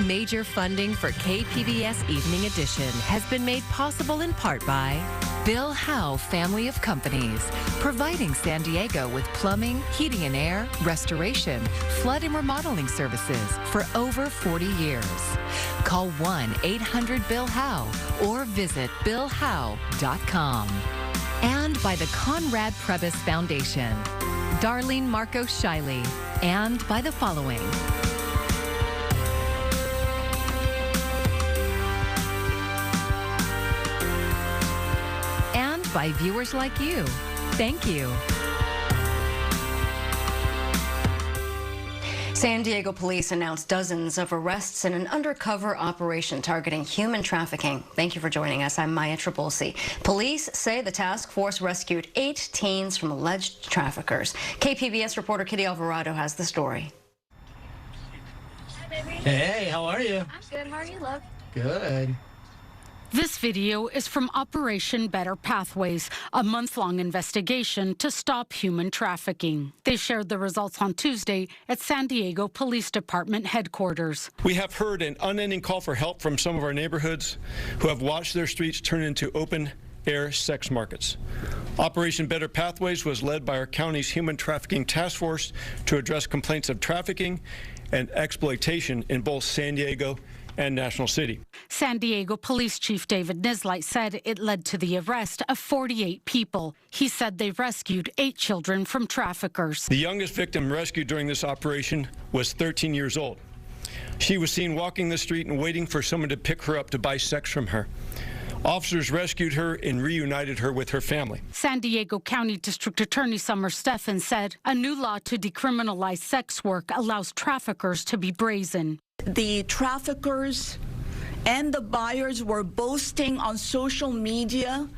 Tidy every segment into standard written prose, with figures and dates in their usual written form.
Major funding for KPBS Evening Edition has been made possible in part by Bill Howe Family of Companies, providing San Diego with plumbing, heating and air, restoration, flood and remodeling services for over 40 years. Call 1-800-BILL-HOWE or visit billhowe.com. And by the Conrad Prebys Foundation, Darlene Marcos Shiley, and by the following. And by viewers like you. Thank you. San Diego police announced dozens of arrests in an undercover operation targeting human trafficking. Thank you for joining us. I'm Maya Trabulsi. Police say the task force rescued 8 teens from alleged traffickers. KPBS reporter Kitty Alvarado has the story. Hi, baby. Hey, how are you? I'm good. How are you, love? Good. This video is from Operation Better Pathways, a month-long investigation to stop human trafficking. They shared the results on Tuesday at San Diego Police Department headquarters. We have heard an unending call for help from some of our neighborhoods who have watched their streets turn into open-air sex markets. Operation Better Pathways was led by our county's Human Trafficking Task Force to address complaints of trafficking and exploitation in both San Diego and National City. San Diego Police Chief David Nislight said it led to the arrest of 48 people. He said they rescued 8 children from traffickers. The youngest victim rescued during this operation was 13 years old. She was seen walking the street and waiting for someone to pick her up to buy sex from her. Officers rescued her and reunited her with her family. San Diego County District Attorney Summer Stephan said a new law to decriminalize sex work allows traffickers to be brazen. The traffickers and the buyers were boasting on social media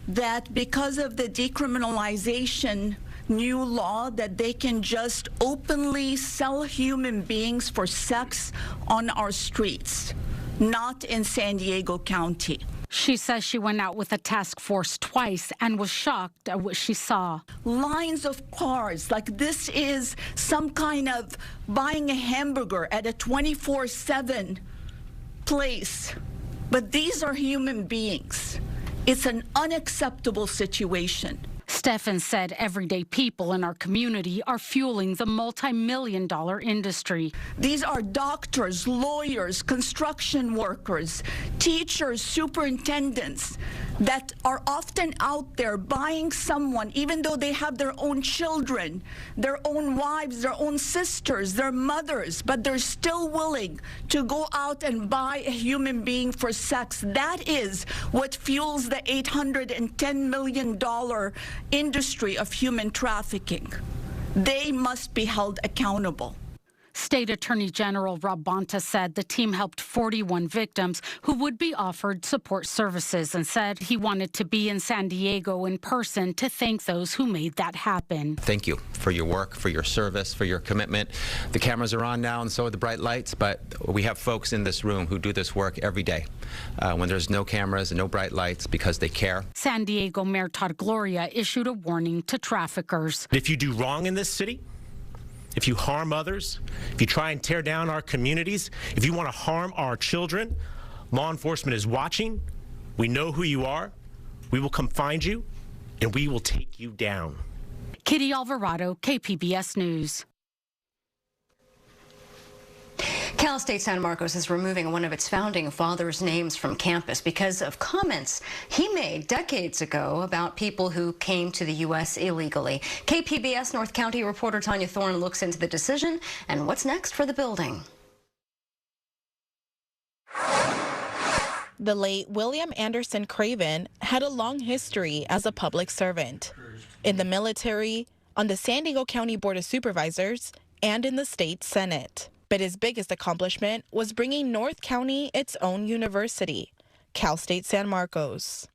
that because of the decriminalization new law that they can just openly sell human beings for sex on our streets, not in San Diego County. She says she went out with a task force twice and was shocked at what she saw. Lines of cars, like this is some kind of buying a hamburger at a 24/7 place. But these are human beings. It's an unacceptable situation. Stephan said everyday people in our community are fueling the multi-million-dollar industry. These are doctors, lawyers, construction workers, teachers, superintendents that are often out there buying someone, even though they have their own children, their own wives, their own sisters, their mothers, but they're still willing to go out and buy a human being for sex. That is what fuels the $810 million industry of human trafficking. They must be held accountable. State Attorney General Rob Bonta said the team helped 41 victims who would be offered support services and said he wanted to be in San Diego in person to thank those who made that happen. Thank you for your work, for your service, for your commitment. The cameras are on now and so are the bright lights, but we have folks in this room who do this work every day when there's no cameras and no bright lights because they care. San Diego Mayor Todd Gloria issued a warning to traffickers. If you do wrong in this city, if you harm others, if you try and tear down our communities, if you want to harm our children, law enforcement is watching. We know who you are. We will come find you, and we will take you down. Kitty Alvarado, KPBS News. Cal State San Marcos is removing one of its founding fathers' names from campus because of comments he made decades ago about people who came to the U.S. illegally. KPBS North County reporter Tanya Thorne looks into the decision and what's next for the building. The late William Anderson Craven had a long history as a public servant in the military, on the San Diego County Board of Supervisors, and in the state Senate. But his biggest accomplishment was bringing North County its own university, Cal State San Marcos.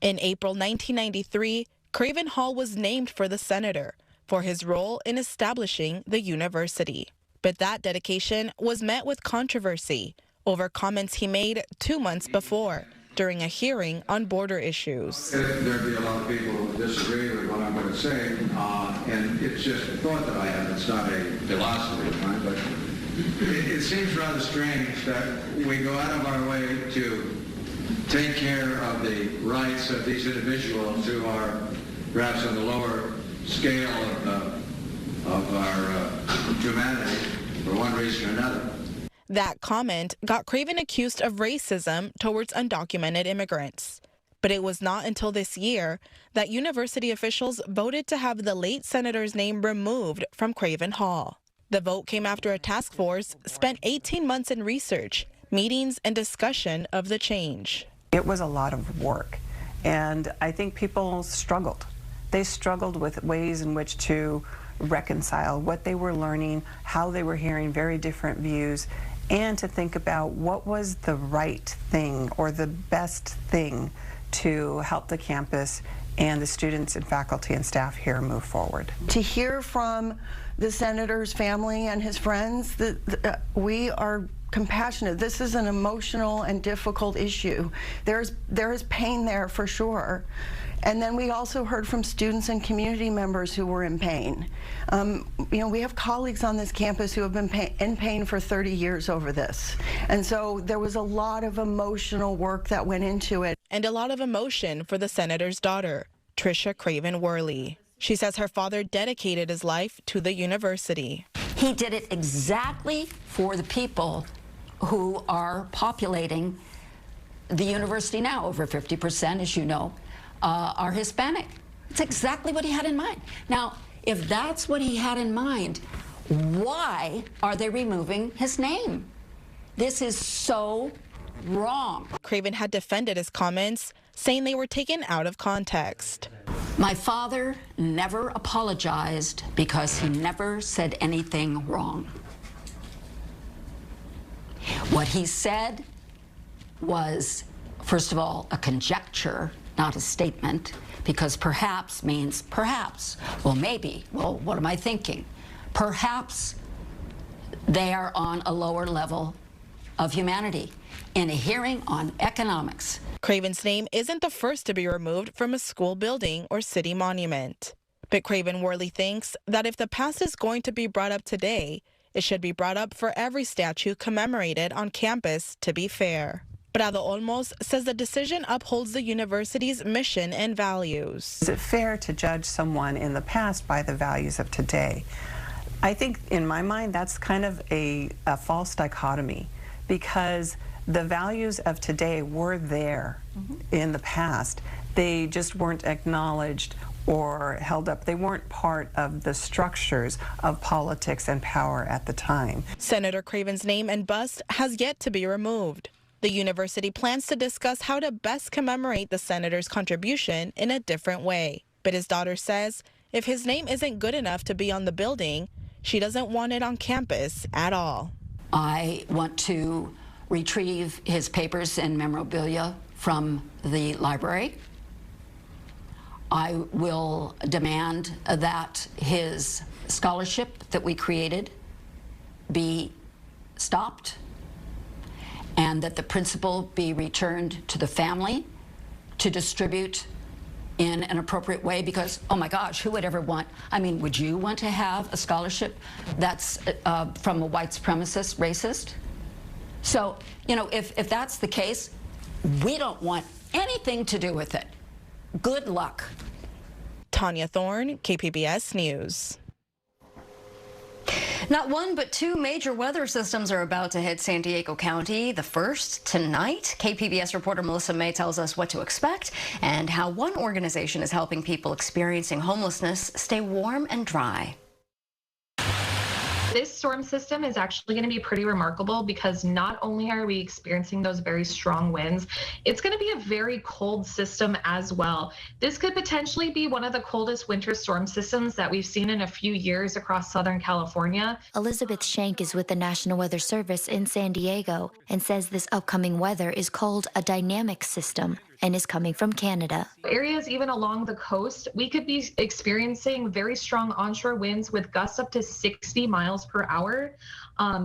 In April 1993, Craven Hall was named for the senator for his role in establishing the university. But that dedication was met with controversy over comments he made 2 months before during a hearing on border issues. There'd be a lot of people who disagree with what I'm going to say, and it's just a thought that I have. It's not a philosophy of mine, but It seems rather strange that we go out of our way to take care of the rights of these individuals who are perhaps on the lower scale of our humanity for one reason or another. That comment got Craven accused of racism towards undocumented immigrants. But it was not until this year that university officials voted to have the late senator's name removed from Craven Hall. The vote came after a task force spent 18 months in research, meetings, and discussion of the change. It was a lot of work, and I think people struggled. They struggled with ways in which to reconcile what they were learning, how they were hearing very different views, and to think about what was the right thing or the best thing to help the campus and the students and faculty and staff here move forward. To hear from the senator's family and his friends that we are compassionate. This is an emotional and difficult issue. There is pain there for sure. And then we also heard from students and community members who were in pain. We have colleagues on this campus who have been in pain for 30 years over this. And so there was a lot of emotional work that went into it. And a lot of emotion for the senator's daughter, Tricia Craven Worley. She says her father dedicated his life to the university. He did it exactly for the people who are populating the university now. Over 50%, as you know, are Hispanic. It's exactly what he had in mind. Now, if that's what he had in mind, why are they removing his name? This is so wrong. Craven had defended his comments, saying they were taken out of context. My father never apologized because he never said anything wrong. What he said was, first of all, a conjecture, not a statement, because perhaps means perhaps. Well, maybe. Well, what am I thinking? Perhaps they are on a lower level of humanity in a hearing on economics. Craven's name isn't the first to be removed from a school building or city monument. But Craven Worley thinks that if the past is going to be brought up today, it should be brought up for every statue commemorated on campus to be fair. Prado Olmos says the decision upholds the university's mission and values. Is it fair to judge someone in the past by the values of today? I think, in my mind, that's kind of a false dichotomy, because the values of today were there in the past. They just weren't acknowledged or held up. They weren't part of the structures of politics and power at the time. Senator Craven's name and bust has yet to be removed. The university plans to discuss how to best commemorate the senator's contribution in a different way. But his daughter says if his name isn't good enough to be on the building, she doesn't want it on campus at all. I want to retrieve his papers and memorabilia from the library. I will demand that his scholarship that we created be stopped, and that the principal be returned to the family to distribute in an appropriate way, because, oh my gosh, who would ever want, I mean, would you want to have a scholarship that's from a white supremacist racist? So, if that's the case, we don't want anything to do with it. Good luck. Tanya Thorne, KPBS News. Not one, but two major weather systems are about to hit San Diego County. The first tonight. KPBS reporter Melissa May tells us what to expect and how one organization is helping people experiencing homelessness stay warm and dry. This storm system is actually going to be pretty remarkable because not only are we experiencing those very strong winds, it's going to be a very cold system as well. This could potentially be one of the coldest winter storm systems that we've seen in a few years across Southern California. Elizabeth Shank is with the National Weather Service in San Diego and says this upcoming weather is called a dynamic system and is coming from Canada. Areas even along the coast, we could be experiencing very strong onshore winds with gusts up to 60 miles per hour,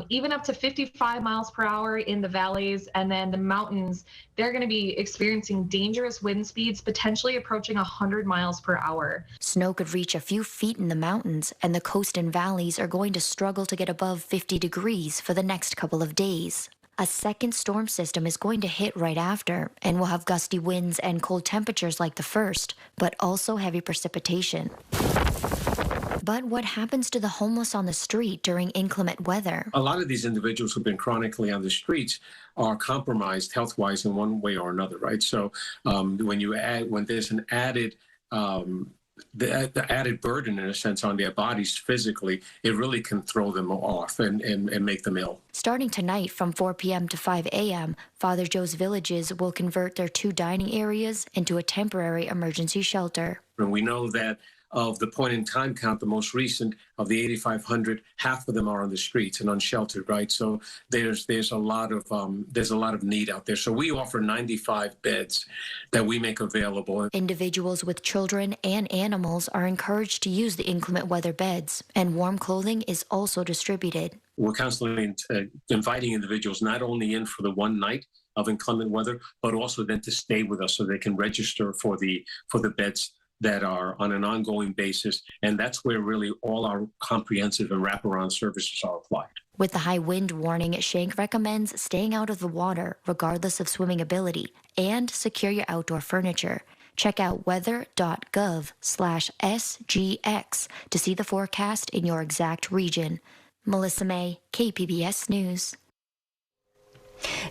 even up to 55 miles per hour in the valleys, and then the mountains, they're going to be experiencing dangerous wind speeds, potentially approaching 100 miles per hour. Snow could reach a few feet in the mountains, and the coast and valleys are going to struggle to get above 50 degrees for the next couple of days. A second storm system is going to hit right after, and will have gusty winds and cold temperatures like the first, but also heavy precipitation. But what happens to the homeless on the street during inclement weather? A lot of these individuals who've been chronically on the streets are compromised health-wise in one way or another, right? So when there's an added the added burden, in a sense, on their bodies physically, it really can throw them off and make them ill. Starting tonight from 4 p.m. to 5 a.m., Father Joe's Villages will convert their 2 dining areas into a temporary emergency shelter. And we know that of the point-in-time count, the most recent of the 8,500, half of them are on the streets and unsheltered, right? So there's a lot of need out there. So we offer 95 beds that we make available. Individuals with children and animals are encouraged to use the inclement weather beds, and warm clothing is also distributed. We're constantly inviting individuals not only in for the one night of inclement weather, but also then to stay with us so they can register for the beds that are on an ongoing basis, and that's where really all our comprehensive and wraparound services are applied. With the high wind warning, Shank recommends staying out of the water regardless of swimming ability, and secure your outdoor furniture. Check out weather.gov/SGX to see the forecast in your exact region. Melissa May, KPBS News.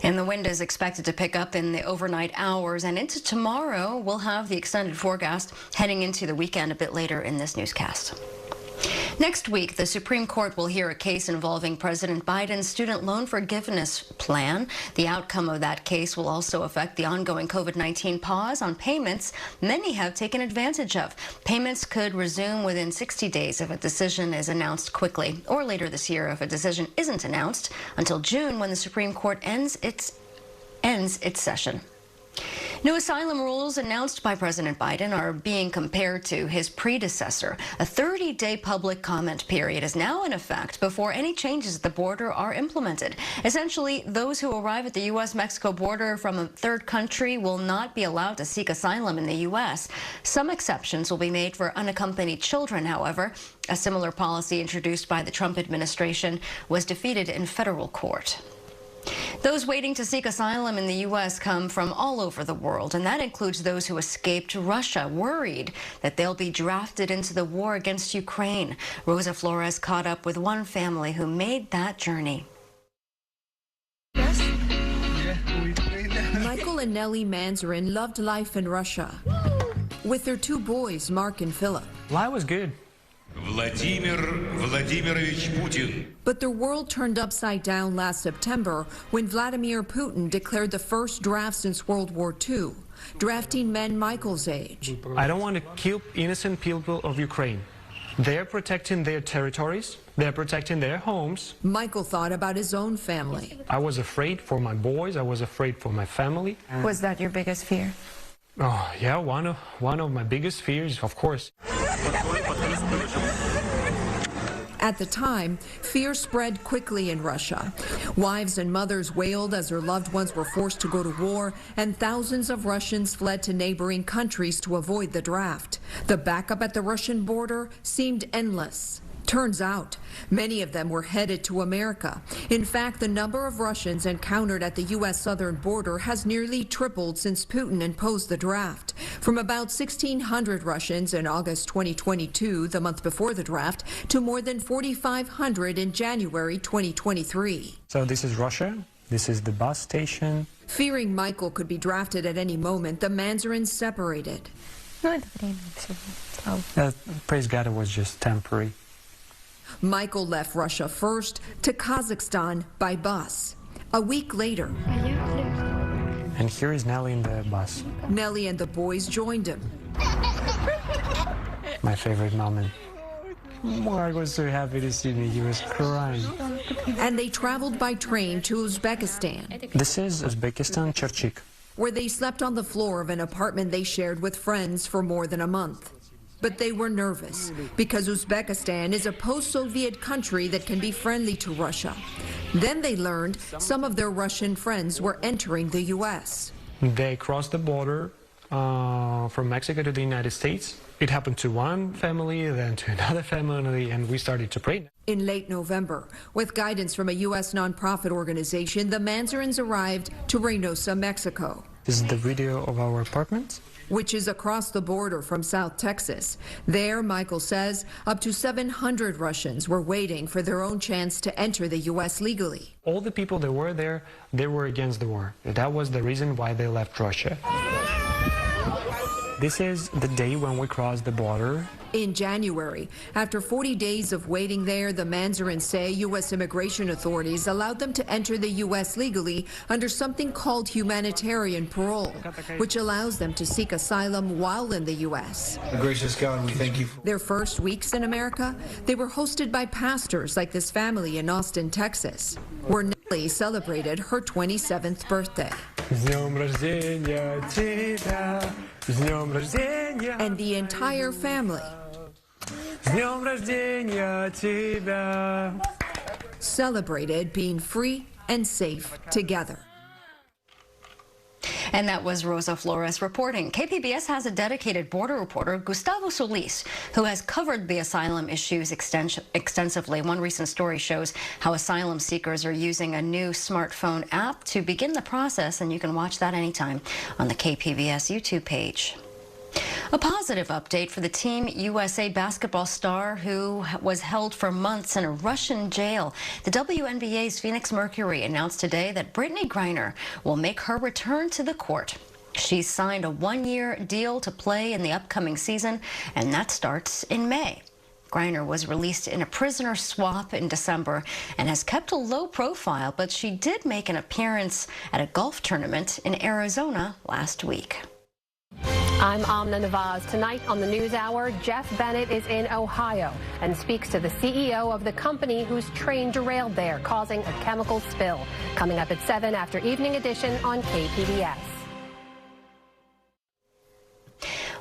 And the wind is expected to pick up in the overnight hours, and into tomorrow we'll have the extended forecast heading into the weekend a bit later in this newscast. Next week, the Supreme Court will hear a case involving President Biden's student loan forgiveness plan. The outcome of that case will also affect the ongoing COVID-19 pause on payments many have taken advantage of. Payments could resume within 60 days if a decision is announced quickly, or later this year if a decision isn't announced until June, when the Supreme Court ends its session. New asylum rules announced by President Biden are being compared to his predecessor. A 30-day public comment period is now in effect before any changes at the border are implemented. Essentially, those who arrive at the U.S.-Mexico border from a third country will not be allowed to seek asylum in the U.S. Some exceptions will be made for unaccompanied children, however. A similar policy introduced by the Trump administration was defeated in federal court. Those waiting to seek asylum in the U.S. come from all over the world, and that includes those who escaped Russia, worried that they'll be drafted into the war against Ukraine. Rosa Flores caught up with one family who made that journey. Michael and Nellie Manzarin loved life in Russia with their 2 boys, Mark and Philip. Life was good. Vladimir Vladimirovich Putin. But their world turned upside down last September when Vladimir Putin declared the first draft since World War II, drafting men Michael's age. I don't want to kill innocent people of Ukraine. They're protecting their territories. They're protecting their homes. Michael thought about his own family. I was afraid for my boys. I was afraid for my family. Was that your biggest fear? Oh, yeah, one of my biggest fears, of course. At the time, fear spread quickly in Russia. Wives and mothers wailed as their loved ones were forced to go to war, and thousands of Russians fled to neighboring countries to avoid the draft. The backup at the Russian border seemed endless. Turns out, many of them were headed to America. In fact, the number of Russians encountered at the U.S. southern border has nearly tripled since Putin imposed the draft. From about 1,600 Russians in August 2022, the month before the draft, to more than 4,500 in January 2023. So this is Russia. This is the bus station. Fearing Michael could be drafted at any moment, the Manzarins separated. Praise God, it was just temporary. Michael left Russia first to Kazakhstan by bus. A week later, and here is Nellie in the bus. Nellie and the boys joined him. My favorite moment. Mark was so happy to see me. He was crying. And they traveled by train to Uzbekistan. This is Uzbekistan, Cherchik. where they slept on the floor of an apartment they shared with friends for more than a month. But they were nervous because Uzbekistan is a post-Soviet country that can be friendly to Russia. Then they learned some of their Russian friends were entering the U.S. They crossed the border from Mexico to the United States. It happened to one family, then to another family, and we started to pray. In late November, with guidance from a U.S. nonprofit organization, the Manzarins arrived to Reynosa, Mexico. This is the video of our apartment, which is across the border from South Texas. There, Michael says, up to 700 Russians were waiting for their own chance to enter the U.S. legally. All the people that were there, they were against the war. That was the reason why they left Russia. This is the day when we crossed the border. In January, after 40 days of waiting there, the Manzarins say U.S. immigration authorities allowed them to enter the U.S. legally under something called humanitarian parole, which allows them to seek asylum while in the U.S. Gracious God, we thank you. Their first weeks in America, they were hosted by pastors like this family in Austin, Texas, where Nellie celebrated her 27th birthday. And the entire family celebrated being free and safe together. And that was Rosa Flores reporting. KPBS has a dedicated border reporter, Gustavo Solis, who has covered the asylum issues extensively. One recent story shows how asylum seekers are using a new smartphone app to begin the process, and you can watch that anytime on the KPBS YouTube page. A positive update for the Team USA basketball star who was held for months in a Russian jail. The WNBA's Phoenix Mercury announced today that Brittany Greiner will make her return to the court. She's signed a one-year deal to play in the upcoming season, and that starts in May. Greiner was released in a prisoner swap in December and has kept a low profile, but she did make an appearance at a golf tournament in Arizona last week. I'm Amna Nawaz. Tonight on the NewsHour, Jeff Bennett is in Ohio and speaks to the CEO of the company whose train derailed there, causing a chemical spill. Coming up at 7 after Evening Edition on KPBS.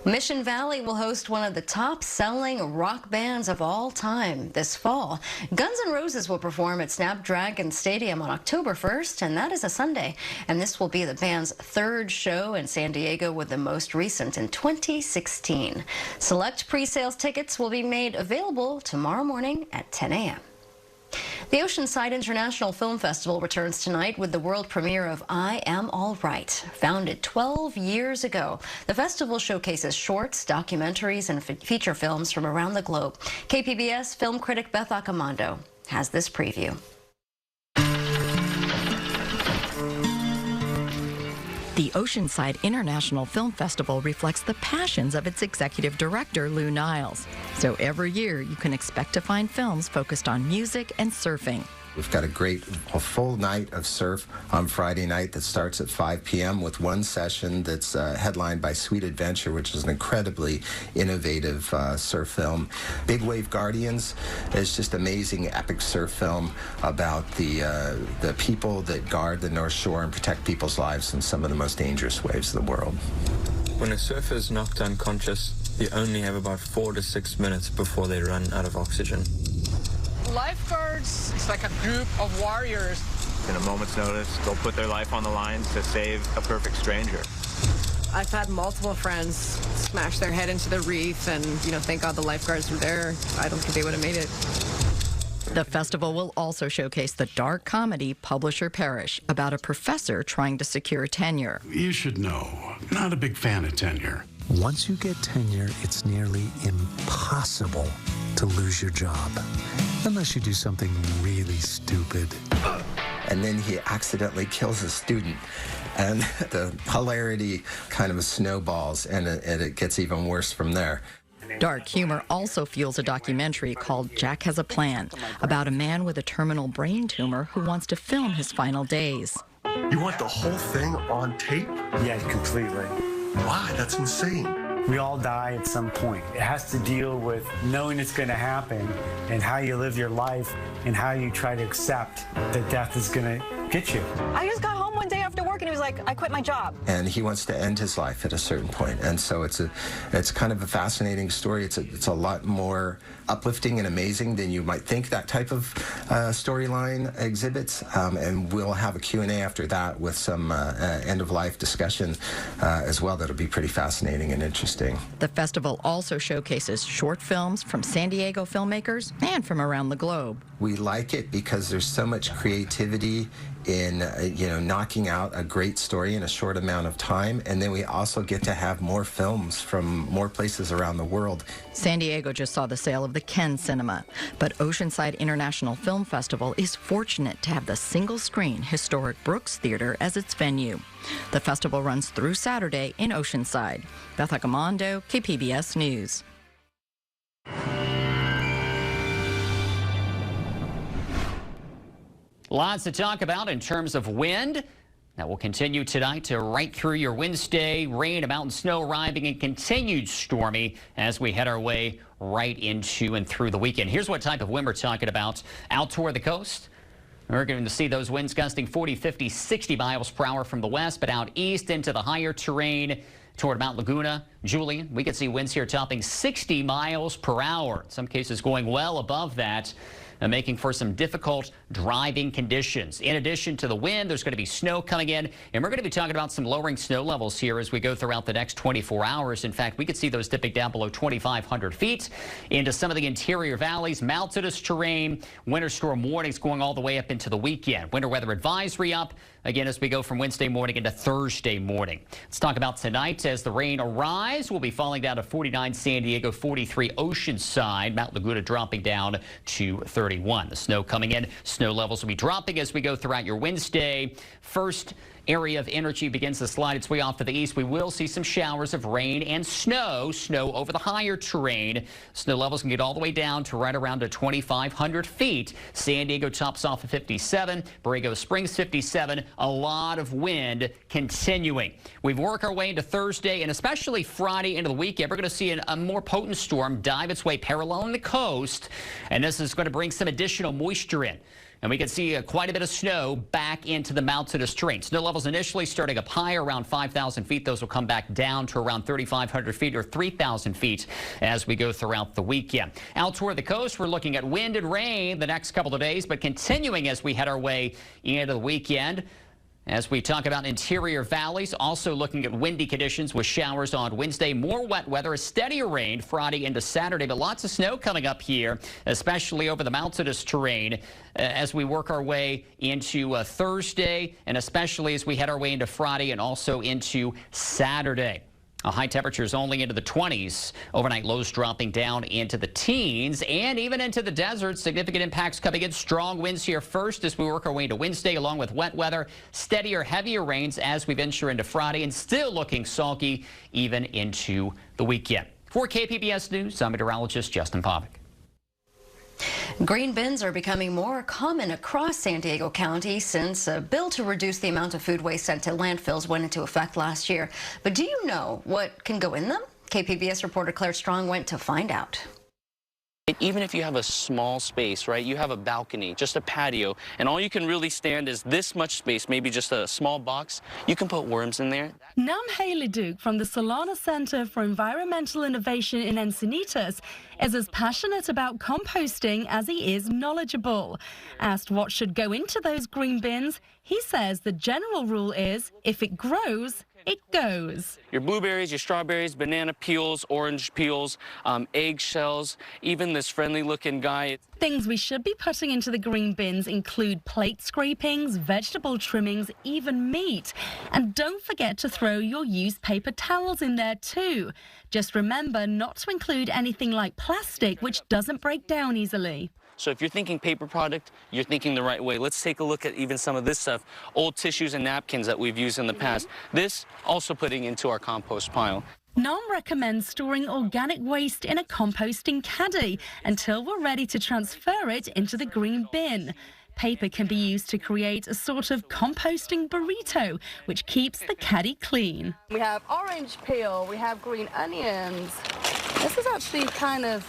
Mission Valley will host one of the top-selling rock bands of all time this fall. Guns N' Roses will perform at Snapdragon Stadium on October 1st, and that is a Sunday. And this will be the band's third show in San Diego, with the most recent in 2016. Select pre-sales tickets will be made available tomorrow morning at 10 a.m. The Oceanside International Film Festival returns tonight with the world premiere of I Am All Right. Founded 12 years ago, the festival showcases shorts, documentaries, and feature films from around the globe. KPBS film critic Beth Accomando has this preview. The Oceanside International Film Festival reflects the passions of its executive director, Lou Niles. So every year, you can expect to find films focused on music and surfing. We've got a full night of surf on Friday night that starts at 5 p.m. with one session that's headlined by Sweet Adventure, which is an incredibly innovative surf film. Big Wave Guardians is just amazing epic surf film about the people that guard the North Shore and protect people's lives in some of the most dangerous waves of the world. When a surfer is knocked unconscious, you only have about 4 to 6 minutes before they run out of oxygen. Lifeguards, it's like a group of warriors. In a moment's notice, they'll put their life on the line to save a perfect stranger. I've had multiple friends smash their head into the reef, and, thank God the lifeguards were there. I don't think they would have made it. The festival will also showcase the dark comedy Publisher Perish, about a professor trying to secure tenure. You should know, not a big fan of tenure. Once you get tenure, it's nearly impossible to lose your job, unless you do something really stupid. And then he accidentally kills a student, and the hilarity kind of snowballs, and it gets even worse from there. Dark humor also fuels a documentary called Jack Has a Plan, about a man with a terminal brain tumor who wants to film his final days. You want the whole thing on tape? Yeah, completely. Why? That's insane. We all die at some point. It has to deal with knowing it's going to happen and how you live your life and how you try to accept that death is going to get you. I just got home one day after work and he was like, I quit my job. And he wants to end his life at a certain point. And so it's kind of a fascinating story. It's a lot more uplifting and amazing than you might think that type of storyline exhibits. And we'll have a Q&A after that with some end-of-life discussion as well. That'll be pretty fascinating and interesting. The festival also showcases short films from San Diego filmmakers and from around the globe. We like it because there's so much creativity in knocking out a great story in a short amount of time, and then we also get to have more films from more places around the world. San Diego just saw the sale of the Ken Cinema, but Oceanside International Film Festival is fortunate to have the single-screen historic Brooks Theater as its venue. The festival runs through Saturday in Oceanside. Beth Accomando, KPBS News. Lots to talk about in terms of wind. That will continue tonight to right through your Wednesday. Rain, mountain snow arriving and continued stormy as we head our way right into and through the weekend. Here's what type of wind we're talking about out toward the coast. We're going to see those winds gusting 40, 50, 60 miles per hour from the west, but out east into the higher terrain toward Mount Laguna. Julian, we could see winds here topping 60 miles per hour. In some cases going well above that, making for some difficult driving conditions. In addition to the wind, there's going to be snow coming in, and we're going to be talking about some lowering snow levels here as we go throughout the next 24 hours. In fact, we could see those dipping down below 2,500 feet into some of the interior valleys, mountainous terrain, winter storm warnings going all the way up into the weekend. Winter weather advisory up again as we go from Wednesday morning into Thursday morning. Let's talk about tonight as the rain arrives. We'll be falling down to 49 San Diego, 43 Oceanside, Mount Laguna dropping down to 31. The snow coming in. Snow levels will be dropping as we go throughout your Wednesday. First area of energy begins to slide its way off to the east. We will see some showers of rain and snow over the higher terrain. Snow levels can get all the way down to right around to 2,500 feet. San Diego tops off at 57. Borrego Springs 57. A lot of wind continuing. We work our way into Thursday and especially Friday into the weekend. We're going to see a more potent storm dive its way paralleling the coast, and this is going to bring some additional moisture in. And we can see quite a bit of snow back into the mountainous terrain. Snow levels initially starting up high around 5,000 feet. Those will come back down to around 3,500 feet or 3,000 feet as we go throughout the weekend. Out toward the coast, we're looking at wind and rain the next couple of days, but continuing as we head our way into the weekend. As we talk about interior valleys, also looking at windy conditions with showers on Wednesday, more wet weather, a steadier rain Friday into Saturday, but lots of snow coming up here, especially over the mountainous terrain as we work our way into Thursday, and especially as we head our way into Friday and also into Saturday. High temperatures only into the 20s. Overnight lows dropping down into the teens and even into the desert. Significant impacts coming in. Strong winds here first as we work our way into Wednesday, along with wet weather, steadier, heavier rains as we venture into Friday, and still looking sulky even into the weekend. For KPBS News, I'm meteorologist Justin Pavic. Green bins are becoming more common across San Diego County since a bill to reduce the amount of food waste sent to landfills went into effect last year. But do you know what can go in them? KPBS reporter Claire Strong went to find out. Even if you have a small space, right, you have a balcony, just a patio, and all you can really stand is this much space, maybe just a small box, you can put worms in there. Nam Haley Duke from the Solana Center for Environmental Innovation in Encinitas is as passionate about composting as he is knowledgeable. Asked what should go into those green bins, he says the general rule is if it grows, it goes. Your blueberries, your strawberries, banana peels, orange peels, eggshells, even this friendly looking guy. Things we should be putting into the green bins include plate scrapings, vegetable trimmings, even meat. And don't forget to throw your used paper towels in there too. Just remember not to include anything like plastic, which doesn't break down easily. So if you're thinking paper product, you're thinking the right way. Let's take a look at even some of this stuff, old tissues and napkins that we've used in the past. This also putting into our compost pile. Nam recommends storing organic waste in a composting caddy until we're ready to transfer it into the green bin. Paper can be used to create a sort of composting burrito, which keeps the caddy clean. We have orange peel, we have green onions. This is actually kind of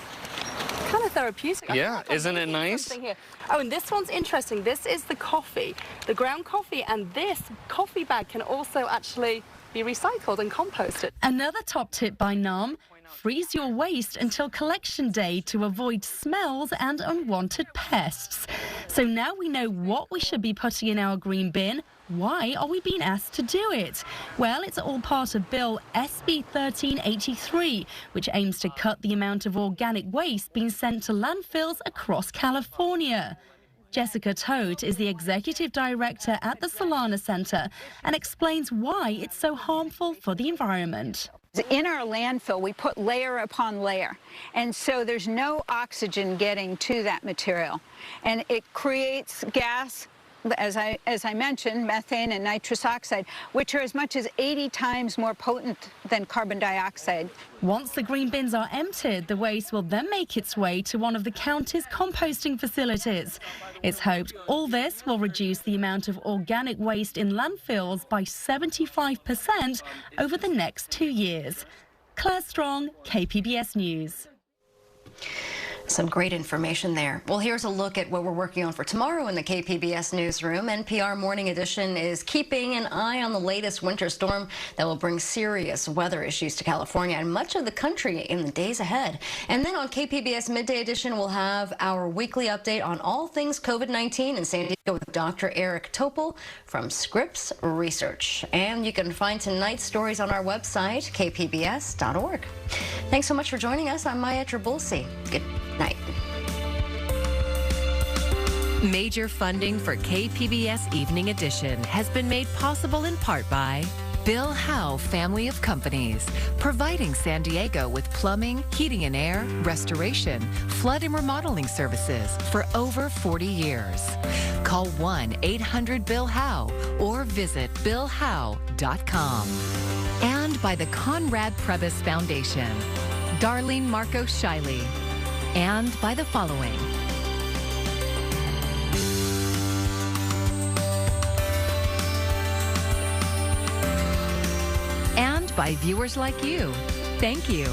Kind of therapeutic. Yeah, isn't it nice? Here. Oh, and this one's interesting. This is the coffee, the ground coffee, and this coffee bag can also actually be recycled and composted. Another top tip by NAM: freeze your waste until collection day to avoid smells and unwanted pests. So now we know what we should be putting in our green bin. Why are we being asked to do it? Well, it's all part of Bill SB 1383, which aims to cut the amount of organic waste being sent to landfills across California. Jessica Todt is the executive director at the Solana Center and explains why it's so harmful for the environment. In our landfill, we put layer upon layer, and so there's no oxygen getting to that material, and it creates gas, as I mentioned, methane and nitrous oxide, which are as much as 80 times more potent than carbon dioxide. Once the green bins are emptied, the waste will then make its way to one of the county's composting facilities. It's hoped all this will reduce the amount of organic waste in landfills by 75% over the next 2 years. Claire Strong, KPBS News. Some great information there. Well, here's a look at what we're working on for tomorrow in the KPBS newsroom. NPR Morning Edition is keeping an eye on the latest winter storm that will bring serious weather issues to California and much of the country in the days ahead. And then on KPBS Midday Edition, we'll have our weekly update on all things COVID-19 in San Diego with Dr. Eric Topol from Scripps Research. And you can find tonight's stories on our website, kpbs.org. Thanks so much for joining us. I'm Maya Trabulsi. Good night. Major funding for KPBS Evening Edition has been made possible in part by Bill Howe Family of Companies, providing San Diego with plumbing, heating and air, restoration, flood and remodeling services for over 40 years. Call 1-800-BILL-HOWE or visit billhowe.com. And by the Conrad Prebys Foundation, Darlene Marcos Shiley. And by the following: and by viewers like you. Thank you.